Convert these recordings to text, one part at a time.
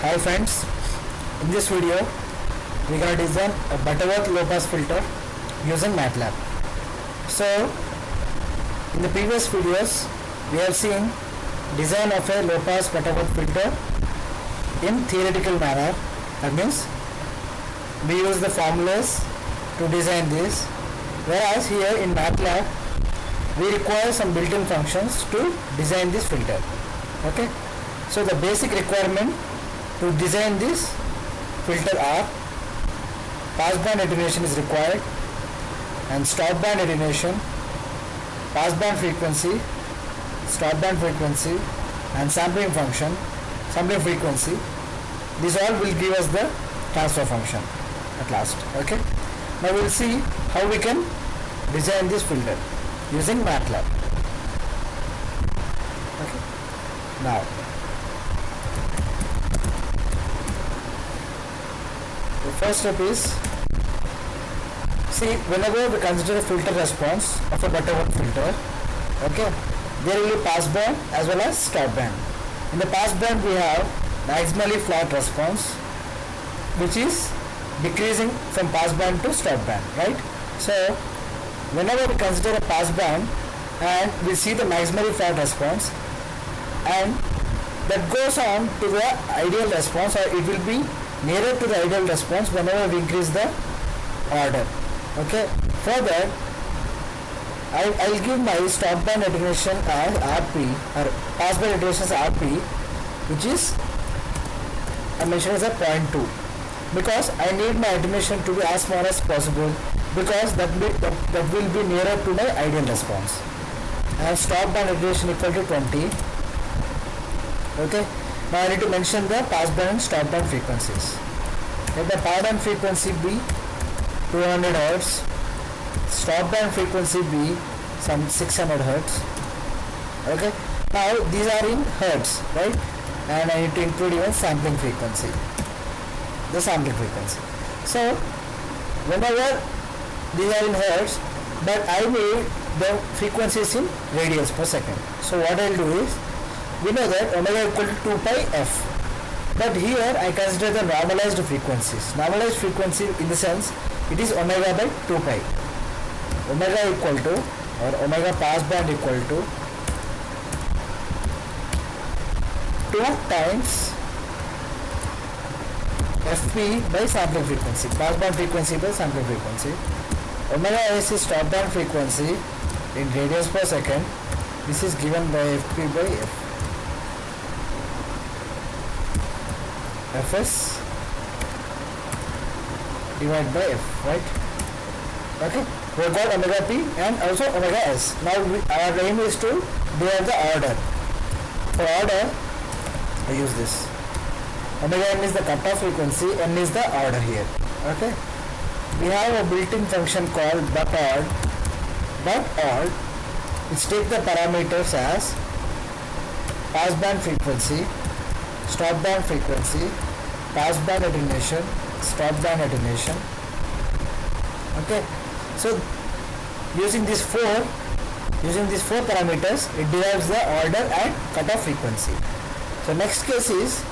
Hi friends, in this video we are going to design a Butterworth low pass filter using Matlab. So in the previous videos we have seen design of a low pass Butterworth filter in theoretical manner. That means we use the formulas to design this, whereas here in Matlab we require some built-in functions to design this filter. Okay, so the basic requirement to design this filter are passband attenuation is required, and stopband attenuation, passband frequency, stopband frequency, and sampling function, sampling frequency. These all will give us the transfer function at last. Okay, now we will see how we can design this filter using Matlab. Okay, now the first step is, see, whenever we consider a filter response of a Butterworth filter, okay, there will be passband as well as stopband. In the passband we have maximally flat response, which is decreasing from passband to stopband, right? So whenever we consider a passband and we see the maximally flat response, and that goes on to the ideal response, or it will be nearer to the ideal response whenever we increase the order. Okay, for that I'll give my stopband attenuation as RP, or passband attenuation as RP, which is I mentioned as a 0.2, because I need my attenuation to be as small as possible, because that will be nearer to my ideal response. And stopband attenuation equal to 20. Okay, now I need to mention the passband and stopband frequencies. Let the passband frequency be 200 Hz, stopband frequency be some 600 Hz. Okay, now these are in Hertz, right? And I need to include even sampling frequency, the sampling frequency. So whenever these are in Hertz, but I need the frequencies in radians per second. So what I'll do is, we know that omega equal to 2 pi f, but here I consider the normalized frequencies. Normalized frequency in the sense it is omega by 2 pi. Omega equal to, or omega passband equal to 2 times fp by sampling frequency, passband frequency by sampling frequency. Omega s is stopband frequency in radians per second. This is given by fp by f. Fs divided by f, right? Okay, we got omega p and also omega s. Now our aim is to derive the order. For order, I use this. Omega n is the cutoff frequency, n is the order here. Okay, we have a built-in function called but_odd, which take the parameters as passband frequency, stopband frequency, passband attenuation, stopband attenuation. Okay, so using these four parameters, it derives the order and cutoff frequency. So next case is,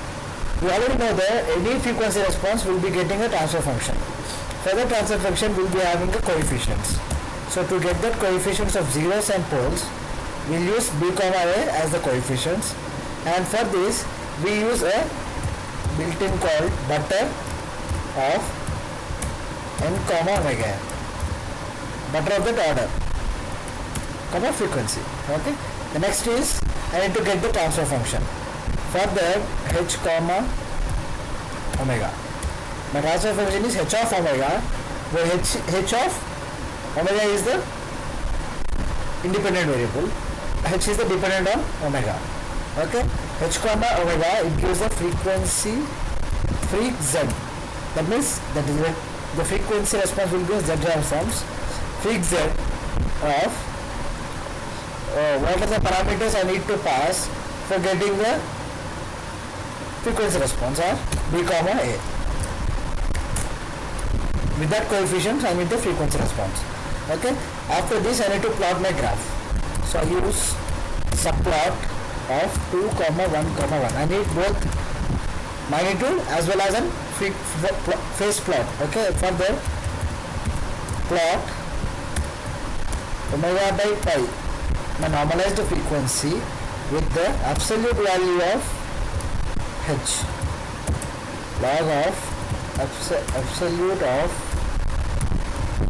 we already know that any frequency response will be getting a transfer function. For the transfer function, we will be having the coefficients. So to get the coefficients of zeros and poles, we will use b comma a as the coefficients, and for this we use a built-in called butter of n comma omega n, butter of that order, comma frequency. Okay, the next is, I need to get the transfer function. For that, h comma omega. My transfer function is h of omega, where h of omega is the independent variable, h is the dependent on omega. Okay, h comma omega, it gives the frequency freq z. That means that is the frequency response will be z transforms freq z of what are the parameters I need to pass for getting the frequency response are b comma a. With that coefficient, I need the frequency response. Okay, after this I need to plot my graph. So I use subplot of 2, 1, 1. I need both magnitude as well as a phase plot. Okay, for the plot omega by pi, the normalized frequency with the absolute value of h, log of absolute of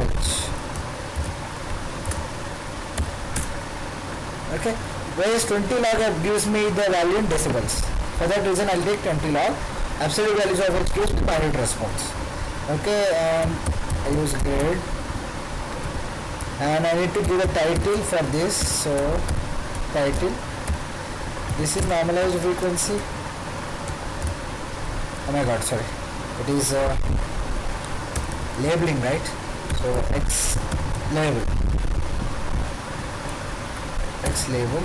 h. Okay, whereas 20 log gives me the value in decibels. For that reason I'll take 20 log. Absolute values of h gives me minute response. Okay, and I use grade, and I need to give a title for this. So title, this is normalized frequency. Oh my god, sorry, it is labeling, right? So x label,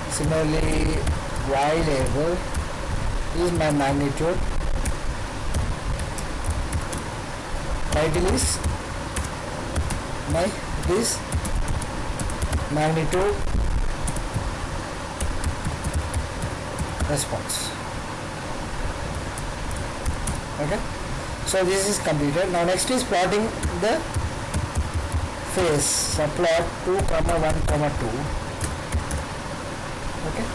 similarly y label is my magnitude, title is this magnitude response. Okay, so this is completed. Now next is plotting the phase. So plot 2, 1, 2. Okay,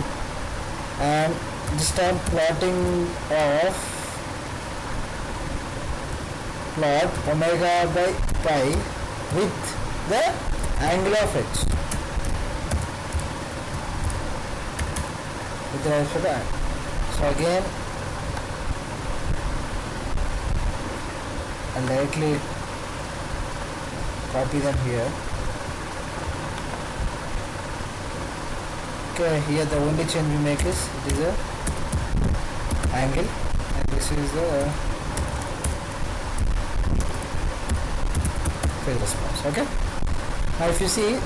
and this time plotting of plot omega by pi with the angle of h, with the angle. So again I'll directly copy them here. Okay, here the only change we make is it is a angle, and this is the phase response. Okay, now if you see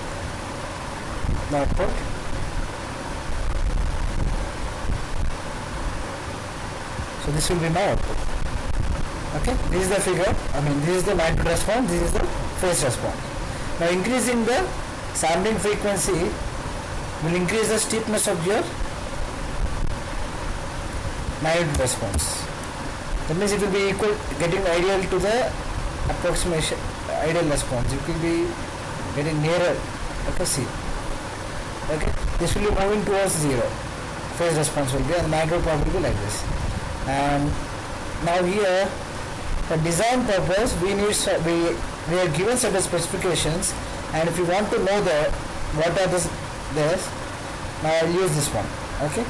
the output, so this will be my output. Okay, this is the figure. This is the magnitude response, this is the phase response. Now increasing the sampling frequency will increase the steepness of your magnitude response. That means it will be equal, getting ideal to the approximation ideal response. It will be getting nearer. Okay, see. Okay, this will be moving towards 0. Phase response will be, and the magnitude probably will be like this. And now here, for design purpose, we are given certain specifications, and if you want to know what are this, now I'll use this one. Okay,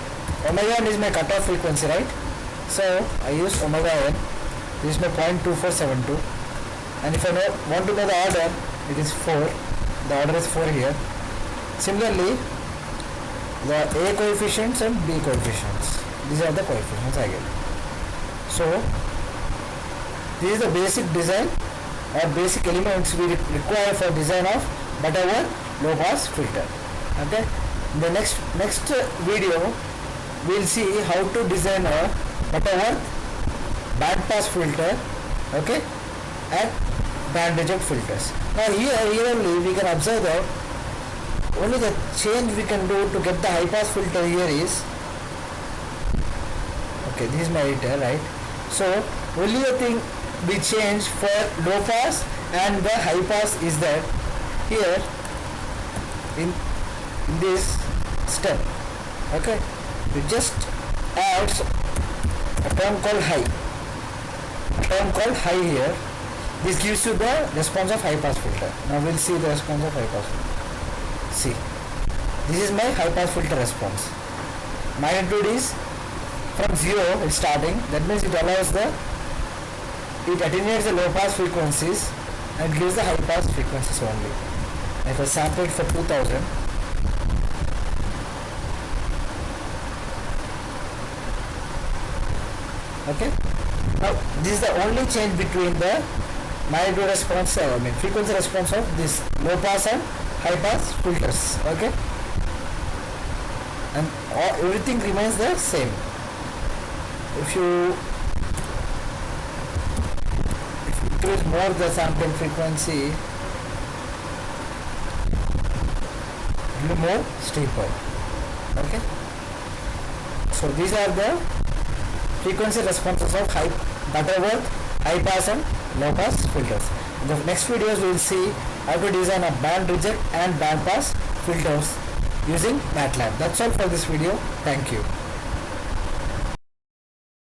omega n is my cutoff frequency, right? So I use omega n. This is my 0.2472, and if I want to know the order, it is 4. The order is 4 here. Similarly, the A coefficients and B coefficients. These are the coefficients I get. So this is the basic design or basic elements we require for design of Butterworth low pass filter. Okay, in the next video we'll see how to design a Butterworth band pass filter, okay, and band reject filters. Now here only we can observe that only the change we can do to get the high pass filter here is, okay, this is my editor, right? So only the thing we change for low pass and the high pass is that here in this step, okay, we just add a term called high here. This gives you the response of high pass filter. Now we'll see the response of high pass filter. See, this is my high pass filter response. Magnitude is from 0, it's starting. That means it allows it attenuates the low pass frequencies and gives the high pass frequencies only. If I sample it for 2000, okay. Now this is the only change between the magnitude response, frequency response of this low pass and high pass filters. Okay, and everything remains the same. If you increase more the sampling frequency, it will be more steeper. Okay, So these are the frequency responses of Butterworth high pass and low pass filters. In the next videos we will see how to design a band reject and band pass filters using Matlab. That's all for this video. Thank you.